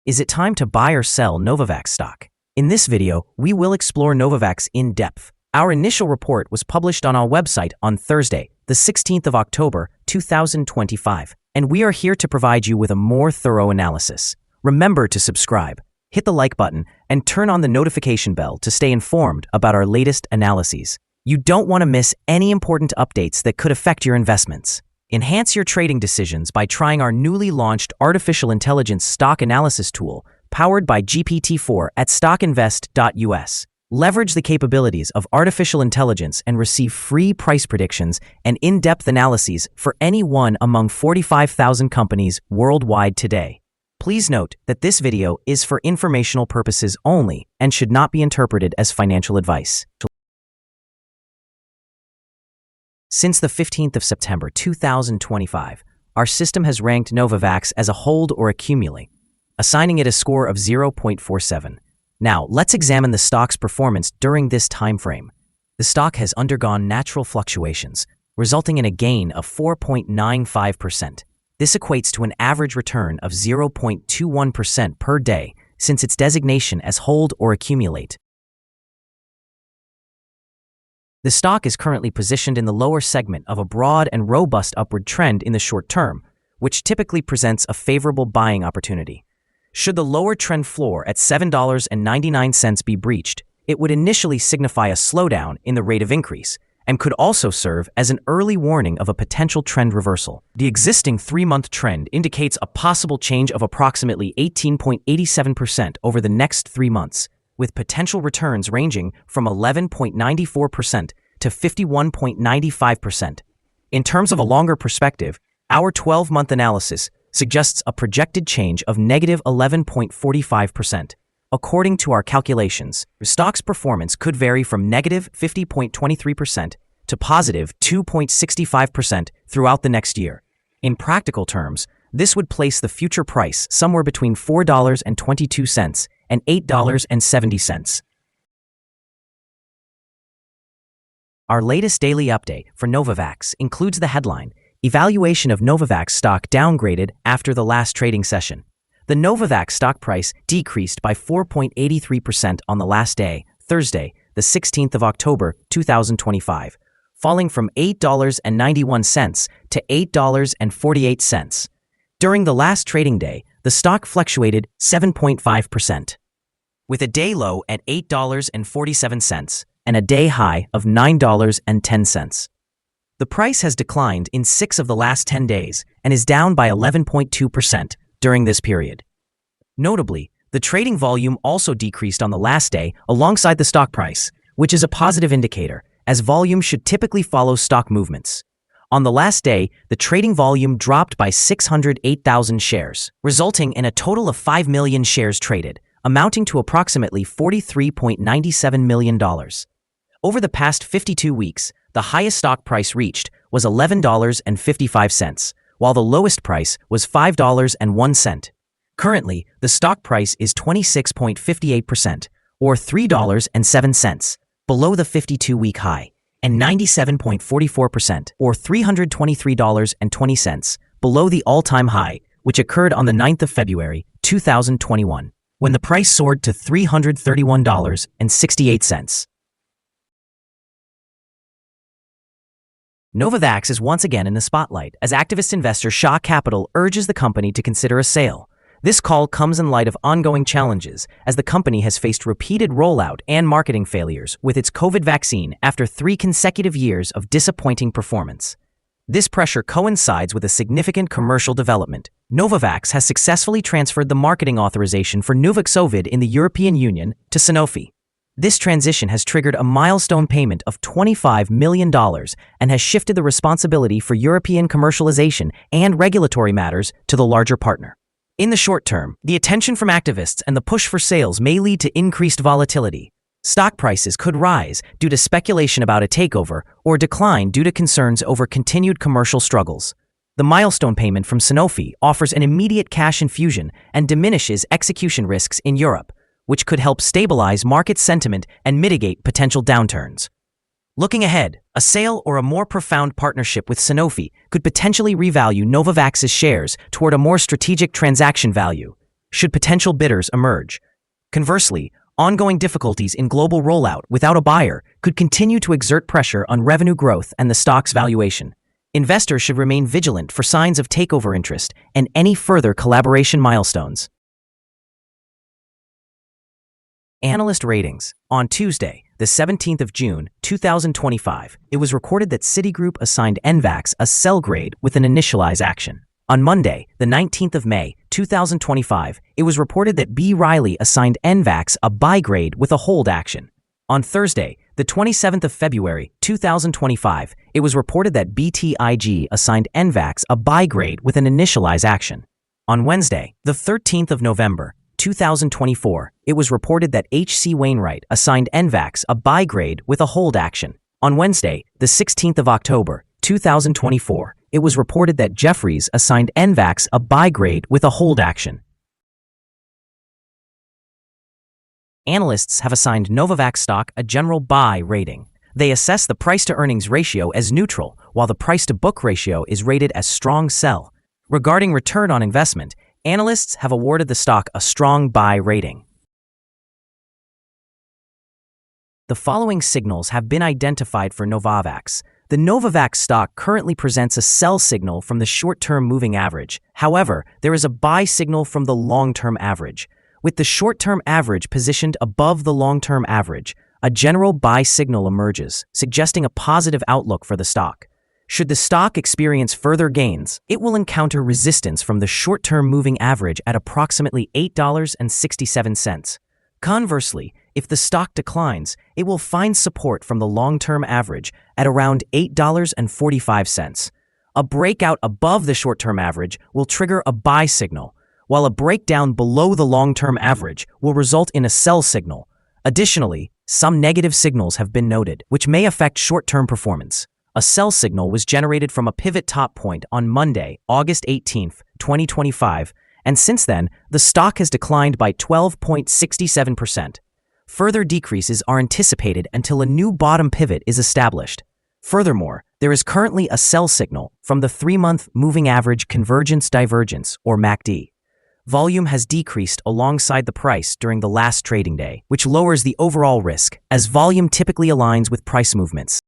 Is it time to buy or sell Novavax stock? In this video, we will explore Novavax in depth. Our initial report was published on our website on Thursday, the 16th of October, 2025, and we are here to provide you with a more thorough analysis. Remember to subscribe, hit the like button, and turn on the notification bell to stay informed about our latest analyses. You don't want to miss any important updates that could affect your investments. Enhance your trading decisions by trying our newly launched artificial intelligence stock analysis tool powered by GPT-4 at StockInvest.us. Leverage the capabilities of artificial intelligence and receive free price predictions and in-depth analyses for any one among 45,000 companies worldwide today. Please note that this video is for informational purposes only and should not be interpreted as financial advice. Since the 15th of September 2025, our system has ranked Novavax as a hold or accumulate, assigning it a score of 0.47. Now, let's examine the stock's performance during this time frame. The stock has undergone natural fluctuations, resulting in a gain of 4.95%. This equates to an average return of 0.21% per day since its designation as hold or accumulate. The stock is currently positioned in the lower segment of a broad and robust upward trend in the short term, which typically presents a favorable buying opportunity. Should the lower trend floor at $7.99 be breached, it would initially signify a slowdown in the rate of increase and could also serve as an early warning of a potential trend reversal. The existing 3-month trend indicates a possible change of approximately 18.87% over the next 3 months, with potential returns ranging from 11.94% to 51.95%. In terms of a longer perspective, our 12-month analysis suggests a projected change of negative 11.45%. According to our calculations, the stock's performance could vary from negative 50.23% to positive 2.65% throughout the next year. In practical terms, this would place the future price somewhere between $4.22 and $8.70. Our latest daily update for Novavax includes the headline, Evaluation of Novavax stock downgraded after the last trading session. The Novavax stock price decreased by 4.83% on the last day, Thursday, the 16th of October, 2025, falling from $8.91 to $8.48. During the last trading day, the stock fluctuated 7.5%, with a day low at $8.47 and a day high of $9.10. The price has declined in 6 of the last 10 days and is down by 11.2% during this period. Notably, the trading volume also decreased on the last day alongside the stock price, which is a positive indicator, as volume should typically follow stock movements. On the last day, the trading volume dropped by 608,000 shares, resulting in a total of 5 million shares traded, amounting to approximately $43.97 million. Over the past 52 weeks, the highest stock price reached was $11.55, while the lowest price was $5.01. Currently, the stock price is 26.58%, or $3.07, below the 52-week high, and 97.44%, or $323.20, below the all-time high, which occurred on the 9th of February, 2021, when the price soared to $331.68. Novavax is once again in the spotlight as activist investor Shah Capital urges the company to consider a sale. This call comes in light of ongoing challenges as the company has faced repeated rollout and marketing failures with its COVID vaccine after 3 consecutive years of disappointing performance. This pressure coincides with a significant commercial development. Novavax has successfully transferred the marketing authorization for Nuvaxovid in the European Union to Sanofi. This transition has triggered a milestone payment of $25 million and has shifted the responsibility for European commercialization and regulatory matters to the larger partner. In the short term, the attention from activists and the push for sales may lead to increased volatility. Stock prices could rise due to speculation about a takeover or decline due to concerns over continued commercial struggles. The milestone payment from Sanofi offers an immediate cash infusion and diminishes execution risks in Europe, which could help stabilize market sentiment and mitigate potential downturns. Looking ahead, a sale or a more profound partnership with Sanofi could potentially revalue Novavax's shares toward a more strategic transaction value. should potential bidders emerge. Conversely, ongoing difficulties in global rollout without a buyer could continue to exert pressure on revenue growth and the stock's valuation. Investors should remain vigilant for signs of takeover interest and any further collaboration milestones. Analyst ratings. On Tuesday, the 17th of June, 2025, it was recorded that Citigroup assigned NVAX a sell grade with an initialize action. On Monday, the 19th of May, 2025, it was reported that B. Riley assigned NVAX a buy grade with a hold action. On Thursday, the 27th of February, 2025, it was reported that BTIG assigned NVAX a buy grade with an initialize action. On Wednesday, the 13th of November, 2024, it was reported that H.C. Wainwright assigned NVAX a buy grade with a hold action. On Wednesday, the 16th of October, 2024, it was reported that Jefferies assigned NVAX a buy grade with a hold action. Analysts have assigned Novavax stock a general buy rating. They assess the price-to-earnings ratio as neutral, while the price-to-book ratio is rated as strong sell. Regarding return on investment, analysts have awarded the stock a strong buy rating. The following signals have been identified for Novavax. The Novavax stock currently presents a sell signal from the short-term moving average. However, there is a buy signal from the long-term average. With the short-term average positioned above the long-term average, a general buy signal emerges, suggesting a positive outlook for the stock. Should the stock experience further gains, it will encounter resistance from the short-term moving average at approximately $8.67. Conversely, if the stock declines, it will find support from the long-term average at around $8.45. A breakout above the short-term average will trigger a buy signal, while a breakdown below the long-term average will result in a sell signal. Additionally, some negative signals have been noted, which may affect short-term performance. A sell signal was generated from a pivot top point on Monday, August 18, 2025, and since then, the stock has declined by 12.67%. Further decreases are anticipated until a new bottom pivot is established. Furthermore, there is currently a sell signal from the 3-month moving average convergence divergence, or MACD. Volume has decreased alongside the price during the last trading day, which lowers the overall risk, as volume typically aligns with price movements.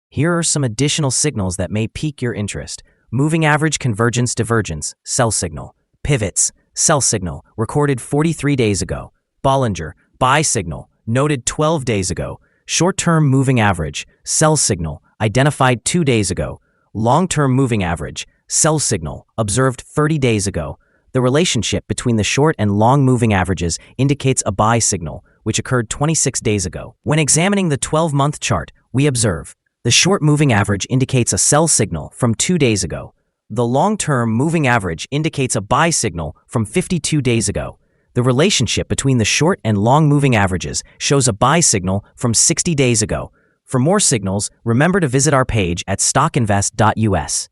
Here are some additional signals that may pique your interest. Moving average convergence divergence, sell signal. Pivots, sell signal, recorded 43 days ago. Bollinger, buy signal, noted 12 days ago. Short-term moving average, sell signal, identified 2 days ago. Long-term moving average, sell signal, observed 30 days ago. The relationship between the short and long moving averages indicates a buy signal, which occurred 26 days ago. When examining the 12-month chart, we observe the short moving average indicates a sell signal from 2 days ago. The long-term moving average indicates a buy signal from 52 days ago. The relationship between the short and long moving averages shows a buy signal from 60 days ago. For more signals, remember to visit our page at StockInvest.us.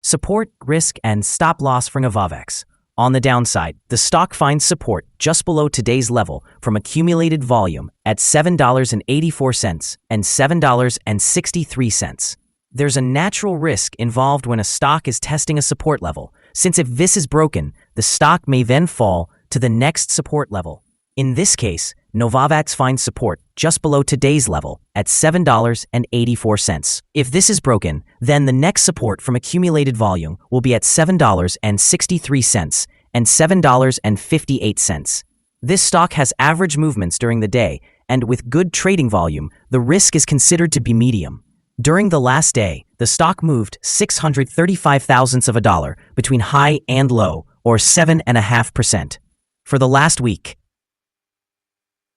Support, risk, and stop loss for Novavax. On the downside, the stock finds support just below today's level from accumulated volume at $7.84 and $7.63. There's a natural risk involved when a stock is testing a support level, since if this is broken, the stock may then fall to the next support level. In this case, Novavax finds support just below today's level at $7.84. If this is broken, then the next support from accumulated volume will be at $7.63 and $7.58. This stock has average movements during the day, and with good trading volume, the risk is considered to be medium. During the last day, the stock moved 635 thousandths of a dollar between high and low, or 7.5%. For the last week,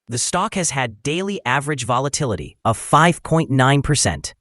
the stock has had daily average volatility of 5.9%.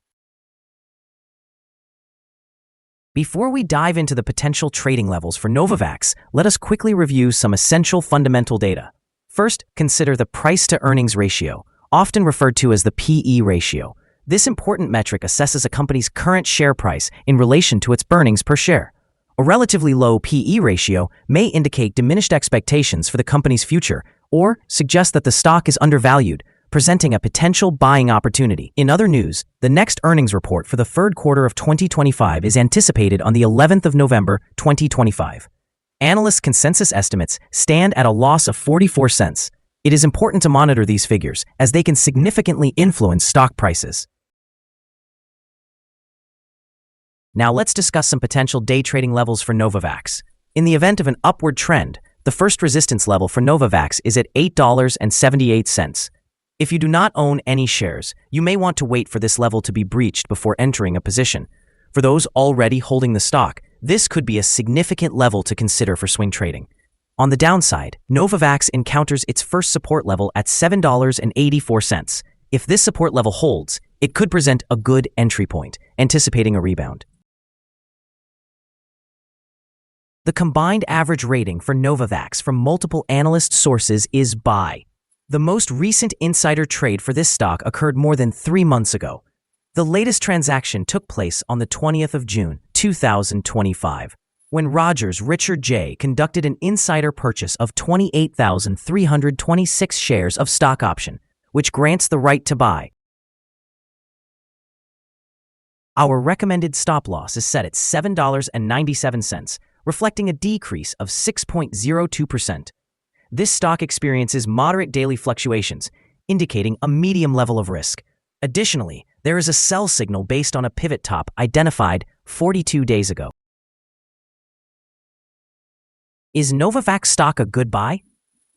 Before we dive into the potential trading levels for Novavax, let us quickly review some essential fundamental data. First, consider the price-to-earnings ratio, often referred to as the PE ratio. This important metric assesses a company's current share price in relation to its earnings per share. A relatively low PE ratio may indicate diminished expectations for the company's future, or suggest that the stock is undervalued. presenting a potential buying opportunity. In other news, the next earnings report for the third quarter of 2025 is anticipated on the 11th of November, 2025. Analyst consensus estimates stand at a loss of 44 cents. It is important to monitor these figures as they can significantly influence stock prices. Now let's discuss some potential day trading levels for Novavax. In the event of an upward trend, the first resistance level for Novavax is at $8.78. If you do not own any shares, you may want to wait for this level to be breached before entering a position. For those already holding the stock, this could be a significant level to consider for swing trading. On the downside, Novavax encounters its first support level at $7.84. If this support level holds, it could present a good entry point, anticipating a rebound. The combined average rating for Novavax from multiple analyst sources is buy. The most recent insider trade for this stock occurred more than 3 months ago. The latest transaction took place on the 20th of June, 2025, when Rogers Richard J. conducted an insider purchase of 28,326 shares of stock option, which grants the right to buy. Our recommended stop loss is set at $7.97, reflecting a decrease of 6.02%. This stock experiences moderate daily fluctuations, indicating a medium level of risk. Additionally, there is a sell signal based on a pivot top identified 42 days ago. Is Novavax stock a good buy?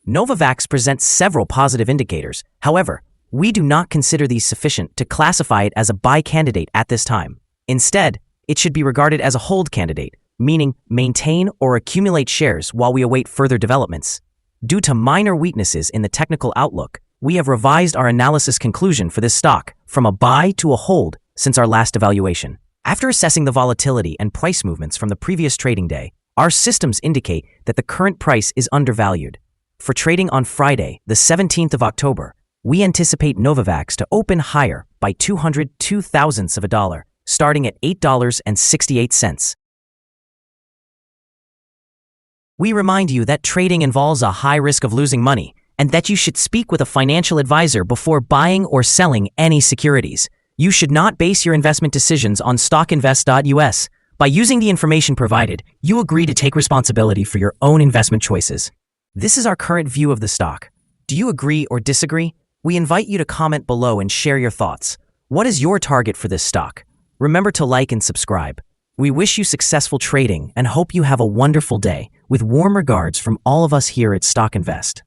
Novavax presents several positive indicators. However, we do not consider these sufficient to classify it as a buy candidate at this time. Instead, it should be regarded as a hold candidate, meaning maintain or accumulate shares while we await further developments. Due to minor weaknesses in the technical outlook, we have revised our analysis conclusion for this stock from a buy to a hold since our last evaluation. After assessing the volatility and price movements from the previous trading day, our systems indicate that the current price is undervalued. For trading on Friday, the 17th of October, we anticipate Novavax to open higher by 202 thousandths of a dollar, starting at $8.68. We remind you that trading involves a high risk of losing money and that you should speak with a financial advisor before buying or selling any securities. You should not base your investment decisions on StockInvest.us. By using the information provided, you agree to take responsibility for your own investment choices. This is our current view of the stock. Do you agree or disagree? We invite you to comment below and share your thoughts. What is your target for this stock? Remember to like and subscribe. We wish you successful trading and hope you have a wonderful day. With warm regards from all of us here at StockInvest.